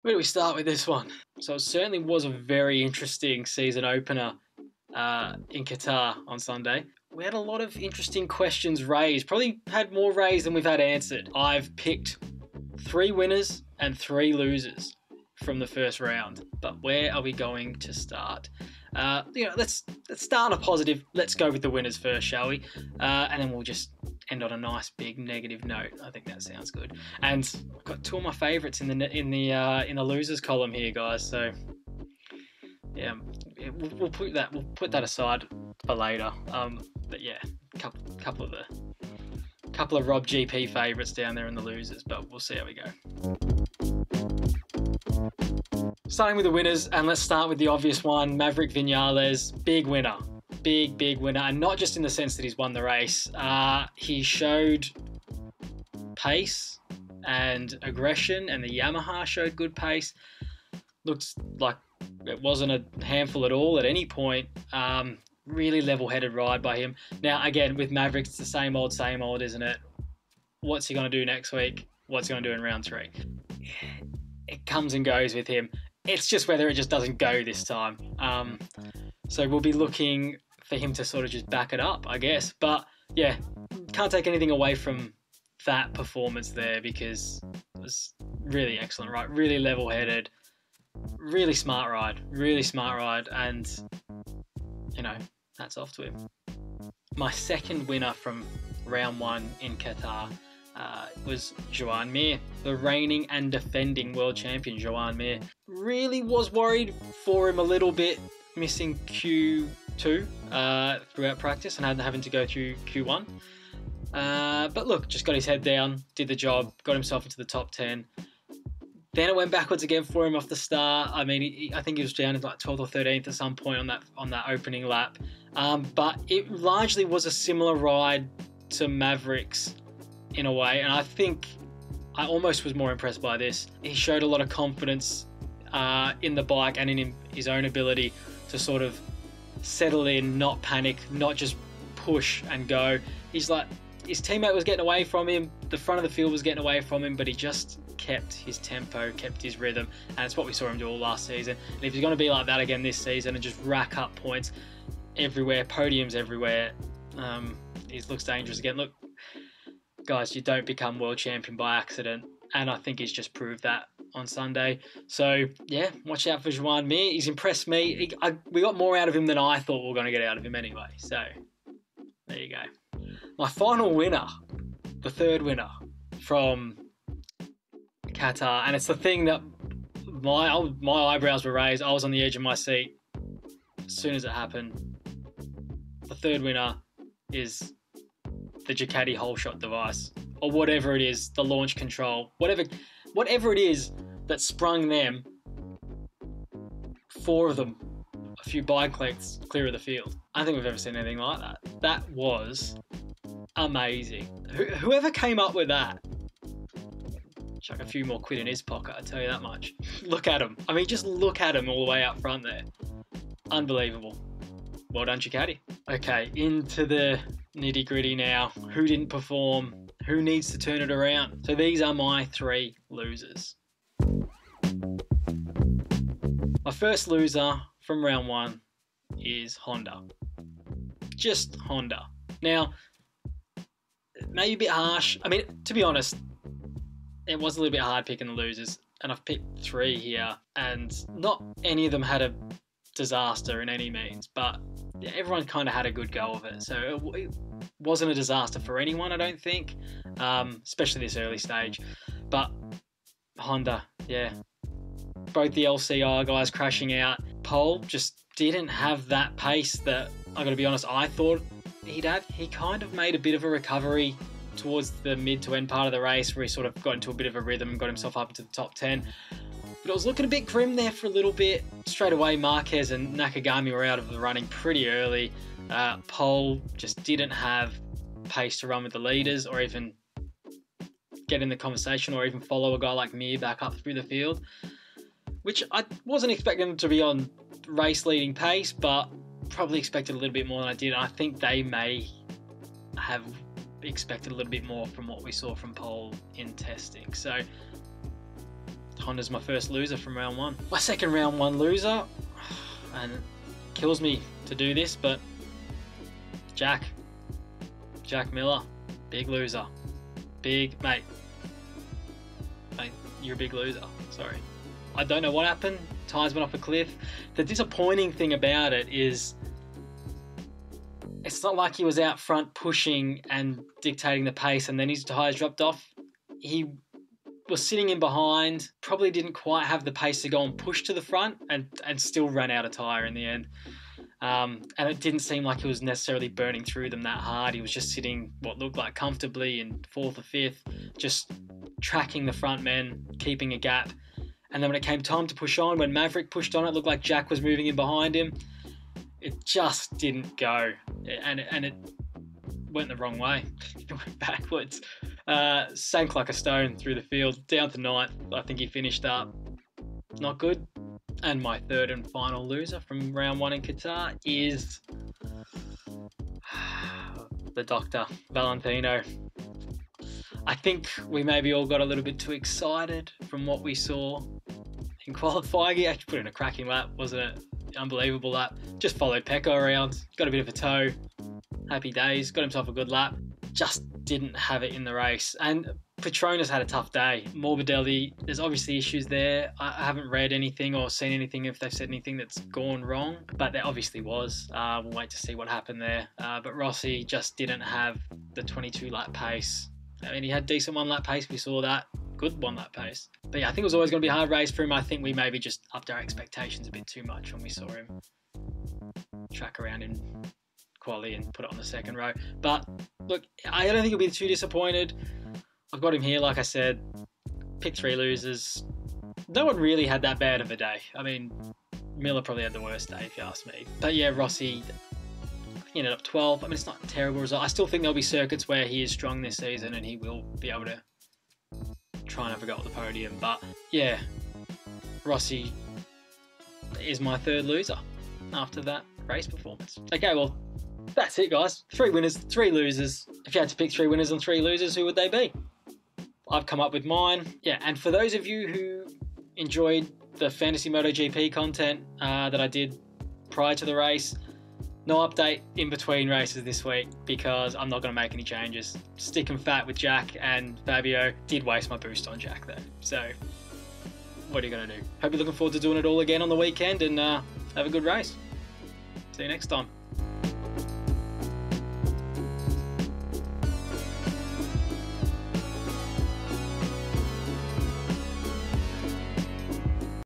Where do we start with this one? So it certainly was a very interesting season opener in Qatar on Sunday. We had a lot of interesting questions raised, probably had more raised than we've had answered. I've picked 3 winners and 3 losers from the first round, but where are we going to start? Let's start on a positive. Let's go with the winners first, shall we? And then we'll just end on a nice big negative note. I think that sounds good. And I've got 2 of my favourites in the losers column here, guys. So yeah, we'll put that aside for later. But yeah, couple of Rob GP favourites down there in the losers, but we'll see how we go. Starting with the winners, and let's start with the obvious one, Maverick Vinales, big winner. Big winner, and not just in the sense that he's won the race. He showed pace and aggression, and the Yamaha showed good pace. Looks like it wasn't a handful at all at any point. Really level-headed ride by him. Now, again, with Maverick, it's the same old, isn't it? What's he going to do next week? What's he going to do in round 3? It comes and goes with him. It's just whether it just doesn't go this time. So we'll be looking for him to sort of just back it up, I guess. But yeah, can't take anything away from that performance there because it was really excellent, right? Really level-headed, really smart ride, and hats off to him. My second winner from round 1 in Qatar was Joan Mir, the reigning and defending world champion. Joan Mir really was worried for him a little bit, missing Q2 throughout practice and having to go through Q1. But look, just got his head down, did the job, got himself into the top 10. Then it went backwards again for him off the start. I mean, I think he was down in like 12th or 13th at some point on that opening lap. But it largely was a similar ride to Maverick's in a way, and I think I almost was more impressed by this. He showed a lot of confidence in the bike and in his own ability to sort of settle in, not panic, not just push and go. He's like, his teammate was getting away from him, the front of the field was getting away from him, but he just kept his tempo, kept his rhythm, and it's what we saw him do all last season. And if he's going to be like that again this season and just rack up points everywhere, podiums everywhere, he looks dangerous again. Look, guys, you don't become world champion by accident, and I think he's just proved that on Sunday. So yeah, watch out for Joan Mir. He's impressed me. We got more out of him than I thought we were going to get out of him anyway. So there you go. My final winner, the third winner from Qatar, and it's the thing that my eyebrows were raised. I was on the edge of my seat as soon as it happened. The third winner is the Ducati whole shot device, or whatever it is, the launch control, whatever it is that sprung them, 4 of them, a few bike lengths clear of the field. I don't think we've ever seen anything like that. That was amazing. Whoever came up with that, chuck a few more quid in his pocket, I tell you that much. Look at him. I mean, just look at him all the way up front there. Unbelievable. Well done, Ducati. Okay, into the nitty gritty now. Who didn't perform? Who needs to turn it around? So these are my 3 losers. My first loser from round 1 is Honda. Just Honda. Now, maybe a bit harsh. I mean, to be honest, it was a little bit hard picking the losers, and I've picked 3 here, and not any of them had a disaster in any means, but everyone kind of had a good go of it. So it wasn't a disaster for anyone, I don't think, especially this early stage. But Honda, yeah. Both the LCR guys crashing out. Pole just didn't have that pace that, I gotta be honest, I thought he'd have. He kind of made a bit of a recovery towards the mid to end part of the race where he sort of got into a bit of a rhythm and got himself up into the top 10. But it was looking a bit grim there for a little bit. Straight away, Marquez and Nakagami were out of the running pretty early. Pole just didn't have pace to run with the leaders or even get in the conversation or even follow a guy like Mir back up through the field, which I wasn't expecting them to be on race-leading pace, but probably expected a little bit more than I did. And I think they may have expected a little bit more from what we saw from Pole in testing. So Honda's my first loser from round 1. My second round 1 loser, and it kills me to do this, but Jack Miller, big loser. Big, mate, you're a big loser, sorry. I don't know what happened, tyres went off a cliff. The disappointing thing about it is, it's not like he was out front pushing and dictating the pace and then his tyres dropped off. He was sitting in behind, probably didn't quite have the pace to go and push to the front, and still ran out of tyre in the end. And it didn't seem like he was necessarily burning through them that hard. He was just sitting what looked like comfortably in 4th or 5th, just tracking the front men, keeping a gap. And then when it came time to push on, when Maverick pushed on, it looked like Jack was moving in behind him. It just didn't go, and it went the wrong way. It went backwards. Sank like a stone through the field, down to 9th. I think he finished up. Not good. And my third and final loser from round 1 in Qatar is the Doctor, Valentino. I think we maybe all got a little bit too excited from what we saw in qualifying. He actually put in a cracking lap, wasn't it? Unbelievable lap. Just followed Pecco around, got a bit of a tow. Happy days, got himself a good lap. Just didn't have it in the race. And Petronas had a tough day. Morbidelli, there's obviously issues there. I haven't read anything or seen anything if they've said anything that's gone wrong, but there obviously was. We'll wait to see what happened there. But Rossi just didn't have the 22 lap pace. I mean, he had decent 1 lap pace, we saw that. Good 1 lap pace. But yeah, I think it was always going to be a hard race for him. I think we maybe just upped our expectations a bit too much when we saw him track around in quali and put it on the second row. But look, I don't think he'll be too disappointed. I've got him here, like I said, pick 3 losers. No one really had that bad of a day. I mean, Miller probably had the worst day, if you ask me. But yeah, Rossi, he ended up 12. I mean, it's not a terrible result. I still think there'll be circuits where he is strong this season and he will be able to try and have a go at the podium. But yeah, Rossi is my third loser after that race performance. Okay, well, that's it, guys. 3 winners, 3 losers. If you had to pick 3 winners and 3 losers, who would they be? I've come up with mine. Yeah, and for those of you who enjoyed the Fantasy MotoGP content that I did prior to the race, no update in between races this week because I'm not going to make any changes. Sticking fat with Jack and Fabio. Did waste my boost on Jack though. So, what are you going to do? Hope you're looking forward to doing it all again on the weekend and have a good race. See you next time.